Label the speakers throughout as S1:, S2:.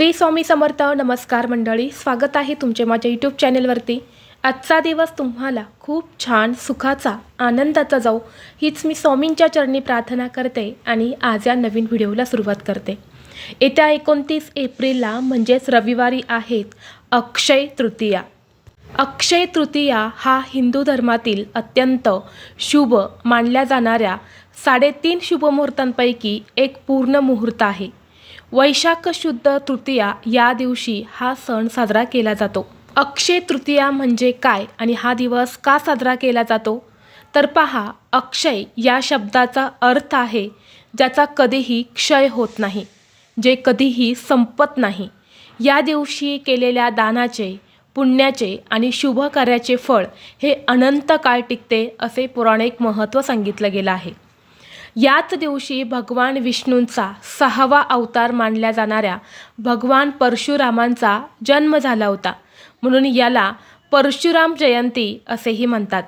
S1: श्री स्वामी समर्थ. नमस्कार मंडळी, स्वागत आहे तुमचे माझ्या यूट्यूब चॅनलवरती. आजचा दिवस तुम्हाला खूप छान सुखाचा आनंदाचा जाऊ हीच मी स्वामींच्या चरणी प्रार्थना करते आणि आज या नवीन व्हिडिओला सुरुवात करते. येत्या 29 एप्रिलला म्हणजेच रविवारी आहेत अक्षय तृतीया. अक्षय तृतीया हा हिंदू धर्मातील अत्यंत शुभ मानल्या जाणाऱ्या 3.5 शुभ मुहूर्तांपैकी एक पूर्ण मुहूर्त आहे. वैशाख शुद्ध तृतीया या दिवशी हा सण साजरा केला जातो. अक्षय तृतीया म्हणजे काय आणि हा दिवस का साजरा केला जातो तर पहा, अक्षय या शब्दाचा अर्थ आहे ज्याचा कधीही क्षय होत नाही, जे कधीही संपत नाही. या दिवशी केलेल्या दानाचे, पुण्याचे आणि शुभ कार्याचे फळ हे अनंत काळ टिकते असे पौराणिक महत्त्व सांगितलं गेलं आहे. याच दिवशी भगवान विष्णूंचा 6वा अवतार मानल्या जाणाऱ्या भगवान परशुरामांचा जन्म झाला होता, म्हणून याला परशुराम जयंती असेही म्हणतात.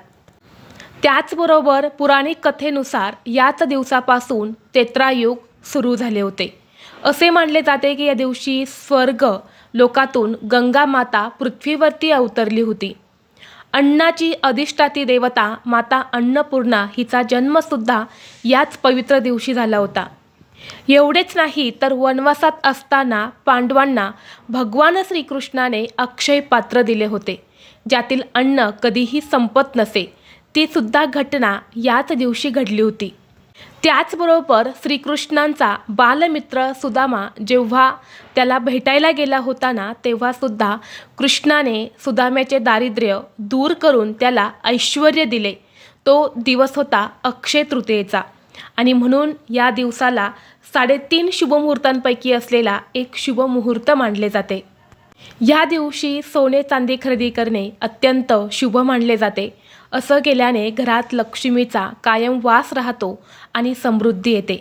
S1: त्याचबरोबर पुराणिक कथेनुसार याच दिवसापासून त्रेतायुग सुरू झाले होते. असे मानले जाते की या दिवशी स्वर्ग लोकातून गंगा माता पृथ्वीवरती अवतरली होती. अन्नाची अधिष्ठाती देवता माता अन्नपूर्णा हिचा जन्मसुद्धा याच पवित्र दिवशी झाला होता. एवढेच नाही तर वनवासात असताना पांडवांना भगवान श्रीकृष्णाने अक्षय पात्र दिले होते, ज्यातील अन्न कधीही संपत नसे. ती सुद्धा घटना याच दिवशी घडली होती. त्याचबरोबर श्रीकृष्णांचा बालमित्र सुदामा जेव्हा त्याला भेटायला गेला होता ना, तेव्हा सुद्धा कृष्णाने सुदाम्याचे दारिद्र्य दूर करून त्याला ऐश्वर्य दिले. तो दिवस होता अक्षय तृतीयेचा आणि म्हणून या दिवसाला 3.5 शुभ मुहूर्तांपैकी असलेला एक शुभ मुहूर्त मानले जाते. या दिवशी सोने चांदी खरेदी करणे अत्यंत शुभ मानले जाते. असं केल्याने घरात लक्ष्मीचा कायम वास राहतो आणि समृद्धी येते.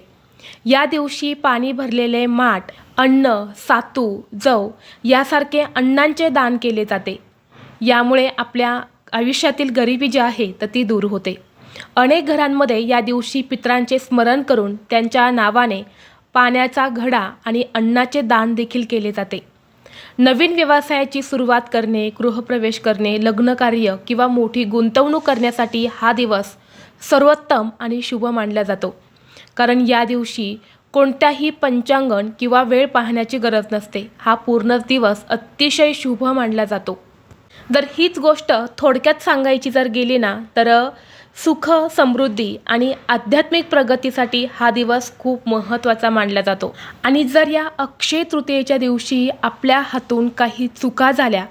S1: या दिवशी पाणी भरलेले माठ, अन्न, सातू, जव यासारखे अन्नांचे दान केले जाते. यामुळे आपल्या आयुष्यातील गरिबी जी आहे तर ती दूर होते. अनेक घरांमध्ये या दिवशी पितरांचे स्मरण करून त्यांच्या नावाने पाण्याचा घडा आणि अन्नाचे दान देखील केले जाते. नवीन व्यवसायाची सुरुवात करणे, गृहप्रवेश करणे, लग्नकार्य किंवा मोठी गुंतवणूक करण्यासाठी हा दिवस सर्वोत्तम आणि शुभ मानला जातो. कारण या दिवशी कोणत्याही पंचांगण किंवा वेळ पाहण्याची गरज नसते. हा पूर्ण दिवस अतिशय शुभ मानला जातो. जर हीच गोष्ट थोडक्यात सांगायची जर गेली ना, तर सुख, समृद्धी आणि आध्यात्मिक प्रगतीसाठी हा दिवस खूप महत्त्वाचा मानला जातो. आणि जर या अक्षय तृतीयेच्या दिवशी आपल्या हातून काही चुका झाल्या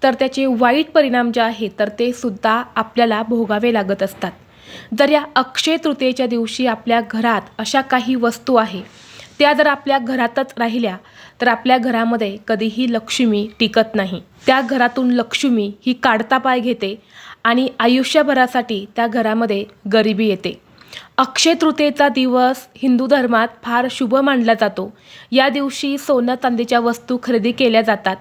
S1: तर त्याचे वाईट परिणाम जे आहेत तर ते सुद्धा आपल्याला भोगावे लागत असतात. जर या अक्षय तृतीयेच्या दिवशी आपल्या घरात अशा काही वस्तू आहे त्या जर आपल्या घरातच राहिल्या तर आपल्या घरामध्ये कधीही लक्ष्मी टिकत नाही. त्या घरातून लक्ष्मी ही काढता पाय घेते आणि आयुष्यभरासाठी त्या घरामध्ये गरिबी येते. अक्षय तृतीयेचा दिवस हिंदू धर्मात फार शुभ मानला जातो. या दिवशी सोनं चांदीच्या वस्तू खरेदी केल्या जातात.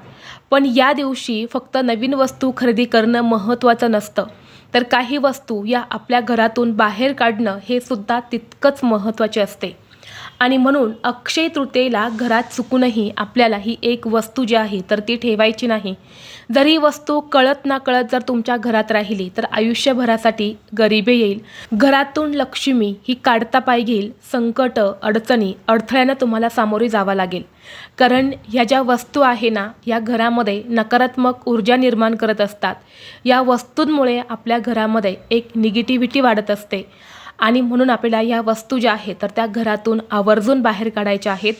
S1: पण या दिवशी फक्त नवीन वस्तू खरेदी करणं महत्त्वाचं नसतं, तर काही वस्तू या आपल्या घरातून बाहेर काढणं हे सुद्धा तितकंच महत्त्वाचे असते. आणि म्हणून अक्षय तृतीयेला घरात चुकूनही आपल्याला ही एक वस्तू जी आहे तर ती ठेवायची नाही. जर ही वस्तू कळत ना कळत जर तुमच्या घरात राहिली तर आयुष्यभरासाठी गरिबी येईल. घरातून लक्ष्मी ही काढता पाय घेईल. संकट, अडचणी, अडथळ्यांना तुम्हाला सामोरे जावं लागेल. कारण ह्या ज्या वस्तू आहे ना, या घरामध्ये नकारात्मक ऊर्जा निर्माण करत असतात. या वस्तूंमुळे आपल्या घरामध्ये एक निगेटिव्हिटी वाढत असते आणि म्हणून आपल्याला या वस्तू ज्या आहेत तर त्या घरातून आवर्जून बाहेर काढायच्या आहेत.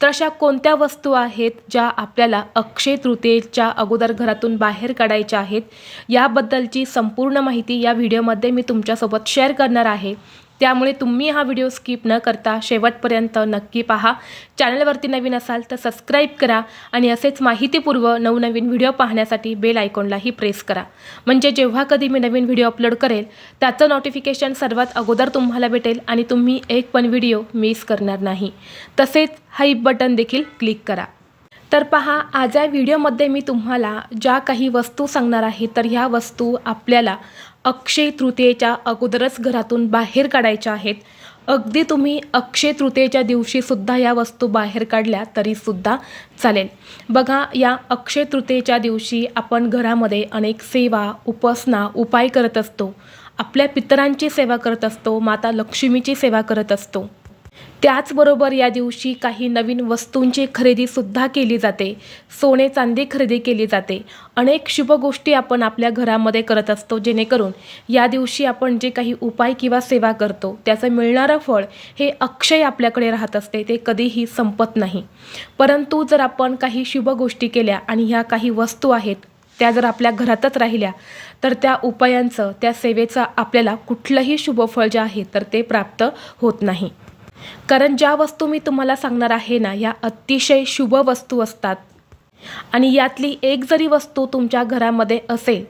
S1: तर अशा कोणत्या वस्तू आहेत ज्या आपल्याला अक्षय तृतीयेच्या अगोदर घरातून बाहेर काढायच्या आहेत, याबद्दलची संपूर्ण माहिती या व्हिडिओमध्ये मी तुमच्यासोबत शेअर करणार आहे. त्यामुळे तुम्ही हा व्हिडिओ स्किप न करता शेवटपर्यंत नक्की पहा. चॅनलवरती नवीन असाल तर सबस्क्राईब करा आणि असेच माहितीपूर्व नवनवीन व्हिडिओ पाहण्यासाठी बेल आयकॉनलाही प्रेस करा. म्हणजे जेव्हा कधी मी नवीन व्हिडिओ अपलोड करेल त्याचं नोटिफिकेशन सर्वात अगोदर तुम्हाला भेटेल आणि तुम्ही एक पण व्हिडिओ मिस करणार नाही. तसेच हाईप बटन देखील क्लिक करा. तर पहा, आज या व्हिडिओमध्ये मी तुम्हाला ज्या काही वस्तू सांगणार आहे तर ह्या वस्तू आपल्याला अक्षय तृतीयेच्या अगोदरच घरातून बाहेर काढायच्या आहेत. अगदी तुम्ही अक्षय तृतीयेच्या दिवशीसुद्धा या वस्तू बाहेर काढल्या तरीसुद्धा चालेल. बघा, या अक्षय तृतीयेच्या दिवशी आपण घरामध्ये अनेक सेवा, उपासना, उपाय करत असतो. आपल्या पितरांची सेवा करत असतो, माता लक्ष्मीची सेवा करत असतो. त्याचबरोबर या दिवशी काही नवीन वस्तूंची खरेदीसुद्धा केली जाते. सोने चांदी खरेदी केली जाते. अनेक शुभ गोष्टी आपण आपल्या घरामध्ये करत असतो, जेणेकरून या दिवशी आपण जे काही उपाय किंवा सेवा करतो त्याचं मिळणारं फळ हे अक्षय आपल्याकडे राहत असते, ते कधीही संपत नाही. परंतु जर आपण काही शुभ गोष्टी केल्या आणि ह्या काही वस्तू आहेत त्या जर आपल्या घरातच राहिल्या तर त्या उपायांचं, त्या सेवेचं आपल्याला कुठलंही शुभफळ जे आहे तर ते प्राप्त होत नाही. कारण ज्या वस्तू मी तुम्हाला सांगणार आहे ना, या अतिशय शुभ वस्तू असतात आणि यातली एक जरी वस्तू तुमच्या घरामध्ये असेल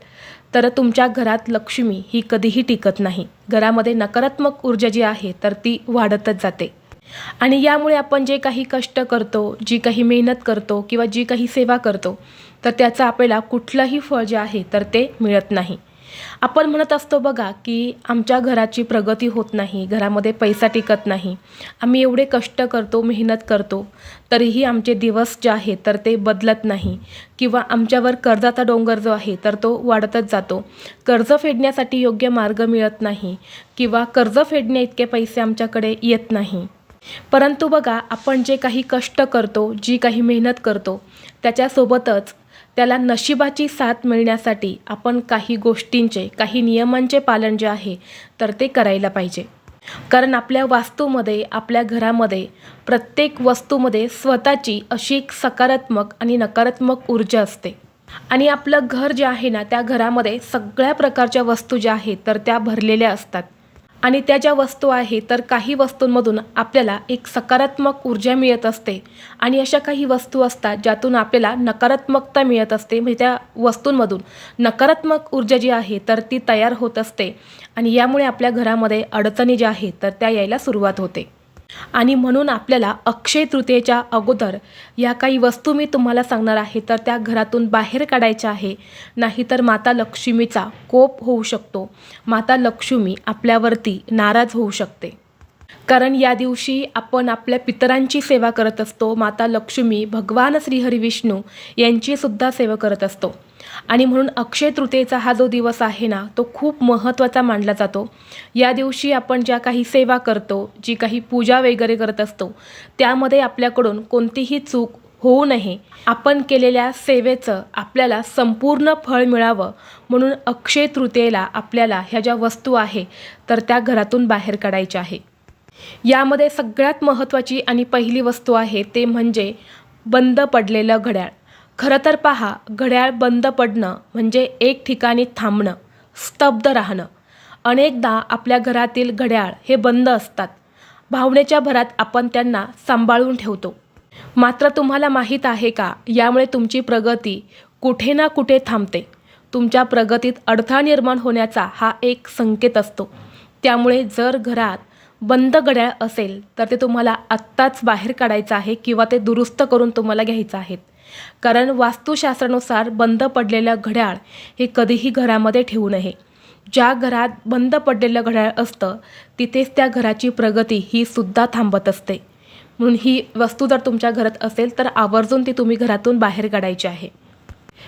S1: तर तुमच्या घरात लक्ष्मी ही कधीही टिकत नाही. घरामध्ये नकारात्मक ऊर्जा जी आहे तर ती वाढतच जाते. आणि यामुळे आपण जे काही कष्ट करतो, जी काही मेहनत करतो किंवा जी काही सेवा करतो तर त्याचं आपल्याला कुठलंही फळ जे आहे तर ते मिळत नाही. आपण म्हणत असतो बघा की आमच्या घराची प्रगती होत नाही, घरामध्ये पैसा टिकत नाही, आम्ही एवढे कष्ट करतो, मेहनत करतो, तरीही आमचे दिवस जे आहे तर ते बदलत नाही, किंवा आमच्यावर कर्जाचा डोंगर जो आहे तर तो वाढतच जातो, कर्ज फेडण्यासाठी योग्य मार्ग मिळत नाही, किंवा कर्ज फेडण्या इतके पैसे आमच्याकडे येत नाही. परंतु बघा, आपण जे काही कष्ट करतो, जी काही मेहनत करतो त्याच्यासोबतच त्याला नशिबाची साथ मिळण्यासाठी आपण काही गोष्टींचे, काही नियमांचे पालन जे आहे तर ते करायला पाहिजे. कारण आपल्या वास्तूमध्ये, आपल्या घरामध्ये प्रत्येक वस्तूमध्ये स्वतःची अशी एक सकारात्मक आणि नकारात्मक ऊर्जा असते. आणि आपलं घर जे आहे ना, त्या घरामध्ये सगळ्या प्रकारच्या वस्तू ज्या आहेत तर त्या भरलेल्या असतात. आणि त्या ज्या वस्तू आहे तर काही वस्तूंमधून आपल्याला एक सकारात्मक ऊर्जा मिळत असते आणि अशा काही वस्तू असतात ज्यातून आपल्याला नकारात्मकता मिळत असते. म्हणजे त्या वस्तूंमधून नकारात्मक ऊर्जा जी आहे तर ती तयार होत असते आणि यामुळे आपल्या घरामध्ये अडचणी ज्या आहेत तर त्या यायला सुरुवात होते. आणि म्हणून आपल्याला अक्षय तृतीयेच्या अगोदर या काही वस्तू मी तुम्हाला सांगणार आहे तर त्या घरातून बाहेर काढायच्या आहे. नाहीतर माता लक्ष्मीचा कोप होऊ शकतो, माता लक्ष्मी आपल्यावरती नाराज होऊ शकते. कारण या दिवशी आपण आपल्या पितरांची सेवा करत असतो, माता लक्ष्मी, भगवान श्रीहरी विष्णू यांची सुद्धा सेवा करत असतो. आणि म्हणून अक्षय तृतीयेचा हा जो दिवस आहे ना, तो खूप महत्त्वाचा मानला जातो. या दिवशी आपण ज्या काही सेवा करतो, जी काही पूजा वगैरे करत असतो, त्यामध्ये आपल्याकडून कोणतीही चूक होऊ नये, आपण केलेल्या सेवेचं आपल्याला संपूर्ण फळ मिळावं म्हणून अक्षय तृतीयेला आपल्याला ह्या ज्या वस्तू आहे तर त्या घरातून बाहेर काढायच्या आहे. यामध्ये सगळ्यात महत्त्वाची आणि पहिली वस्तू आहे ते म्हणजे बंद पडलेलं घड्याळ. खरं तर पहा, घड्याळ बंद पडणं म्हणजे एक ठिकाणी थांबणं, स्तब्ध राहणं. अनेकदा आपल्या घरातील घड्याळ हे बंद असतात. भावनेच्या भरात आपण त्यांना सांभाळून ठेवतो. मात्र तुम्हाला माहीत आहे का, यामुळे तुमची प्रगती कुठे ना कुठे थांबते. तुमच्या प्रगतीत अडथळा निर्माण होण्याचा हा एक संकेत असतो. त्यामुळे जर घरात बंद घड्याळ असेल तर ते तुम्हाला आत्ताच बाहेर काढायचं आहे किंवा ते दुरुस्त करून तुम्हाला घ्यायचं आहे. कारण वास्तुशास्त्रानुसार बंद पडलेलं घड्याळ हे कधीही घरामध्ये ठेवू नये. ज्या घरात बंद पडलेलं घड्याळ असतं तिथेच त्या घराची प्रगती ही सुद्धा थांबत असते. म्हणून ही वस्तू जर तुमच्या घरात असेल तर आवर्जून ती तुम्ही घरातून बाहेर काढायची आहे.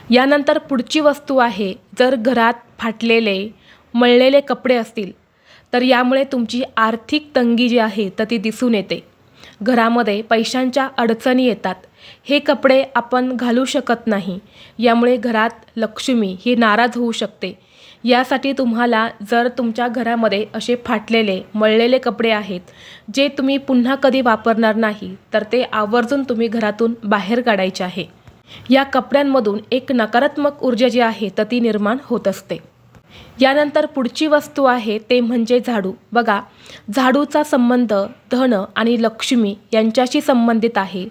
S1: यानंतर पुढची वस्तू आहे, जर घरात फाटलेले, मळलेले कपडे असतील तर यामुळे तुमची आर्थिक तंगी जी आहे तर ती दिसून येते. घरामध्ये पैशांच्या अडचणी येतात. हे कपडे आपण घालू शकत नाही, यामुळे घरात लक्ष्मी ही नाराज होऊ शकते. यासाठी तुम्हाला जर तुमच्या घरामध्ये असे फाटलेले, मळलेले कपडे आहेत जे तुम्ही पुन्हा कधी वापरणार नाही तर ते आवर्जून तुम्ही घरातून बाहेर काढायचे आहे. या कपड्यांमधून एक नकारात्मक ऊर्जा जी आहे तर ती निर्माण होत असते. यानंतर पुढची वस्तू आहे ते म्हणजे झाडू. बघा, झाडूचा संबंध धन आणि लक्ष्मी यांच्याशी संबंधित आहे.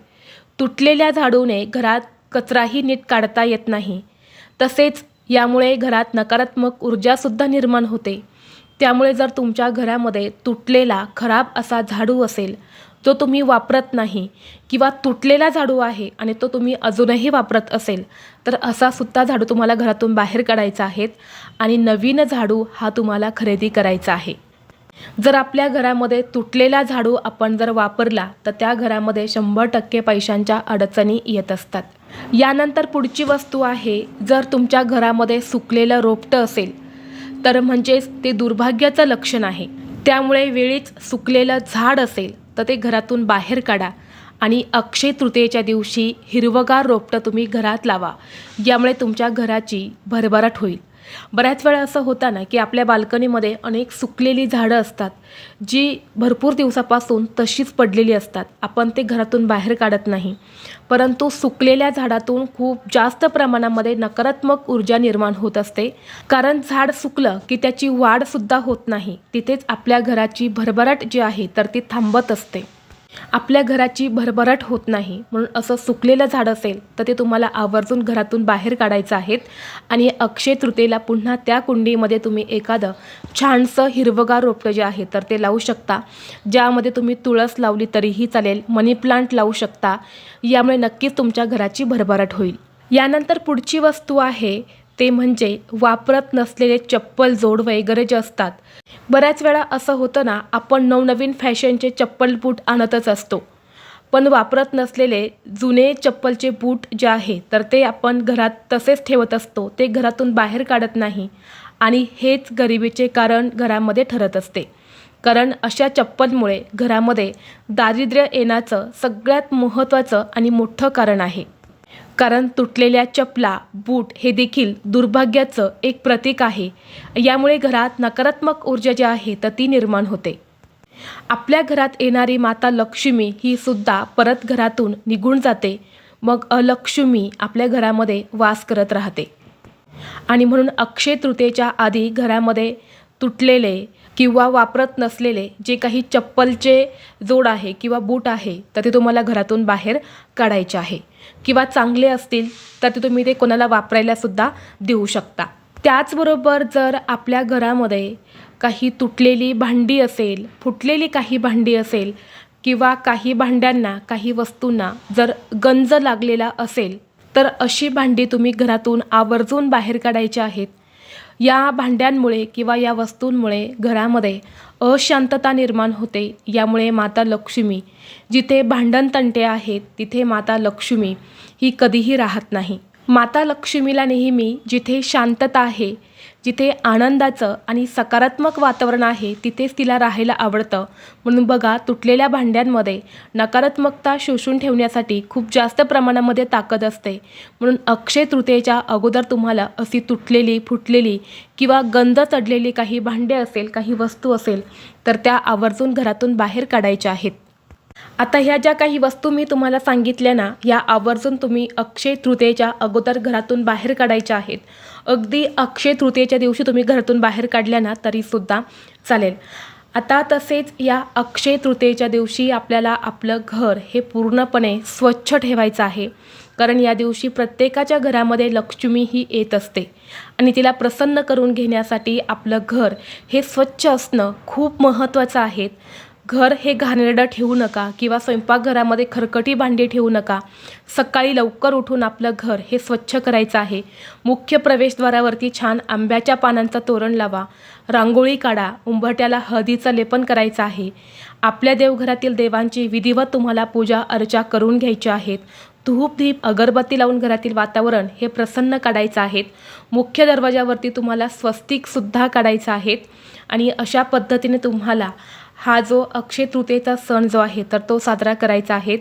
S1: तुटलेल्या झाडूने घरात कचराही नीट काढता येत नाही. तसेच यामुळे घरात नकारात्मक ऊर्जासुद्धा निर्माण होते. त्यामुळे जर तुमच्या घरामध्ये तुटलेला, खराब असा झाडू असेल, जो तुम्ही वापरत नाही, किंवा तुटलेला झाडू आहे आणि तो तुम्ही अजूनही वापरत असेल तर असा सुद्धा झाडू तुम्हाला घरातून बाहेर काढायचा आहे आणि नवीन झाडू हा तुम्हाला खरेदी करायचा आहे. जर आपल्या घरामध्ये तुटलेला झाडू आपण जर वापरला तर त्या घरामध्ये 100% पैशांच्या अडचणी येत असतात. यानंतर पुढची वस्तू आहे, जर तुमच्या घरामध्ये सुकलेलं रोपटं असेल तर म्हणजेच ते दुर्भाग्याचं लक्षण आहे. त्यामुळे वेळीच सुकलेलं झाड असेल तर ते घरातून बाहेर काढा आणि अक्षय तृतीयेच्या दिवशी हिरवगार रोपटं तुम्ही घरात लावा. यामुळे तुमच्या घराची भरभराट होईल. बऱ्याच वेळा असं होतं ना की आपल्या बाल्कनीमध्ये अनेक सुकलेली झाडं असतात जी भरपूर दिवसापासून तशीच पडलेली असतात. आपण ते घरातून बाहेर काढत नाही, परंतु सुकलेल्या झाडातून खूप जास्त प्रमाणामध्ये नकारात्मक ऊर्जा निर्माण होत असते. कारण झाड सुकलं की त्याची वाढसुद्धा होत नाही. तिथेच आपल्या घराची भरभराट जी आहे तर ती थांबत असते. आपल्या घराची भरभराट होत नाही. म्हणून असं सुकलेलं झाड असेल तर ते तुम्हाला आवर्जून घरातून बाहेर काढायचं आहे आणि अक्षय तृतीयेला पुन्हा त्या कुंडीमध्ये तुम्ही एखादं छानसं हिरवगार रोपटं जे आहे तर ते लावू शकता. ज्यामध्ये तुम्ही तुळस लावली तरीही चालेल, मनी प्लांट लावू शकता. यामुळे नक्कीच तुमच्या घराची भरभराट होईल. यानंतर पुढची वस्तू आहे ते म्हणजे वापरत नसलेले चप्पल जोड वगैरे जे असतात. बऱ्याच वेळा असं होतं ना, आपण नवनवीन फॅशनचे चप्पल बूट आणतच असतो, पण वापरत नसलेले जुने चप्पलचे बूट जे आहे तर ते आपण घरात तसेच ठेवत असतो. ते घरातून बाहेर काढत नाही आणि हेच गरिबीचे कारण घरामध्ये ठरत असते. कारण अशा चप्पलमुळे घरामध्ये दारिद्र्य येण्याचं सगळ्यात महत्त्वाचं आणि मोठं कारण आहे. कारण तुटलेल्या चपला, बूट हे देखील दुर्भाग्याचं एक प्रतीक आहे. यामुळे घरात नकारात्मक ऊर्जा जी आहे तर ती निर्माण होते. आपल्या घरात येणारी माता लक्ष्मी ही सुद्धा परत घरातून निघून जाते. मग अलक्ष्मी आपल्या घरामध्ये वास करत राहते. आणि म्हणून अक्षय तृतीयेच्या आधी घरामध्ये तुटलेले किंवा वापरत नसलेले जे काही चप्पलचे जोड आहे किंवा बूट आहे तर ते तुम्हाला घरातून बाहेर काढायचे आहे. किंवा चांगले असतील तर ते तुम्ही ते कोणाला वापरायला सुद्धा देऊ शकता. त्याचबरोबर जर आपल्या घरामध्ये काही तुटलेली भांडी असेल, फुटलेली काही भांडी असेल किंवा काही भांड्यांना, काही वस्तूंना जर गंज लागलेला असेल तर अशी भांडी तुम्ही घरातून आवर्जून बाहेर काढायची आहेत. या भांड्यांमुळे किंवा या वस्तूंमुळे घरामध्ये अशांतता निर्माण होते. यामुळे माता लक्ष्मी, जिथे भांडणतंटे आहेत तिथे माता लक्ष्मी ही कधीही राहत नाही. माता लक्ष्मीला नेहमी जिथे शांतता आहे, जिथे आनंदाचं आणि सकारात्मक वातावरण आहे तिथेच तिला राहायला आवडतं. म्हणून बघा, तुटलेल्या भांड्यांमध्ये नकारात्मकता शोषून ठेवण्यासाठी खूप जास्त प्रमाणामध्ये ताकद असते. म्हणून अक्षय तृतीयेच्या अगोदर तुम्हाला अशी तुटलेली, फुटलेली किंवा गंध चढलेली काही भांडे असेल, काही वस्तू असेल तर त्या आवर्जून घरातून बाहेर काढायच्या आहेत. आता ह्या ज्या काही वस्तू मी तुम्हाला सांगितल्या ना, या आवर्जून तुम्ही अक्षय तृतीयेच्या अगोदर घरातून बाहेर काढायच्या आहेत. अगदी अक्षय तृतीयेच्या दिवशी तुम्ही घरातून बाहेर काढल्या ना तरीसुद्धा चालेल. आता तसेच या अक्षय तृतीयेच्या दिवशी आपल्याला आपलं घर हे पूर्णपणे स्वच्छ ठेवायचं आहे. कारण या दिवशी प्रत्येकाच्या घरामध्ये लक्ष्मी ही येत असते आणि तिला प्रसन्न करून घेण्यासाठी आपलं घर हे स्वच्छ असणं खूप महत्त्वाचं आहे. घर हे घाणेरडं ठेवू नका किंवा स्वयंपाकघरामध्ये खरकटी भांडी ठेवू नका. सकाळी लवकर उठून आपलं घर हे स्वच्छ करायचं आहे. मुख्य प्रवेशद्वारावरती छान आंब्याच्या पानांचं तोरण लावा, रांगोळी काढा, उंबरठ्याला हळदीचं लेपन करायचं आहे. आपल्या देवघरातील देवांची विधिवत तुम्हाला पूजा अर्चा करून घ्यायची आहेत. धूप दीप अगरबत्ती लावून घरातील वातावरण हे प्रसन्न काढायचं आहे. मुख्य दरवाजावरती तुम्हाला स्वस्तिकसुद्धा काढायचं आहे. आणि अशा पद्धतीने तुम्हाला हा जो अक्षय तृतीयेचा सण जो आहे तर तो साजरा करायचा आहे.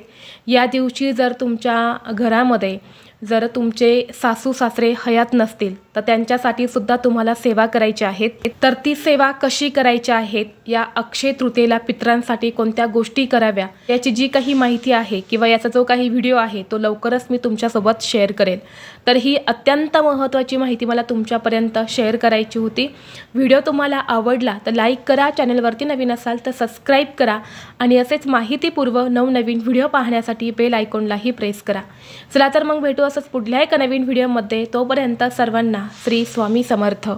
S1: या दिवशी जर तुमच्या घरामध्ये जर तुमचे सासू सासरे हयात नसतील तर त्यांच्यासाठी सुद्धा तुम्हाला सेवा करायची आहे. तर ती सेवा कशी करायची आहे, या अक्षय तृतीयेला पितरांसाठी कोणत्या गोष्टी कराव्या याची जी काही माहिती आहे किंवा याचा जो काही व्हिडिओ आहे तो लवकरच मी तुमच्यासोबत शेअर करेन. तर ही अत्यंत महत्त्वाची माहिती मला तुमच्यापर्यंत शेअर करायची होती. व्हिडिओ तुम्हाला आवडला तर लाईक करा, चॅनलवरती नवीन असाल तर सबस्क्राईब करा आणि असेच माहितीपूर्व नवनवीन व्हिडिओ पाहण्यासाठी बेल आयकॉनलाही प्रेस करा. चला तर मग भेटू असंच पुढल्या एका नवीन व्हिडिओमध्ये. तोपर्यंत सर्वांना श्री स्वामी समर्थ.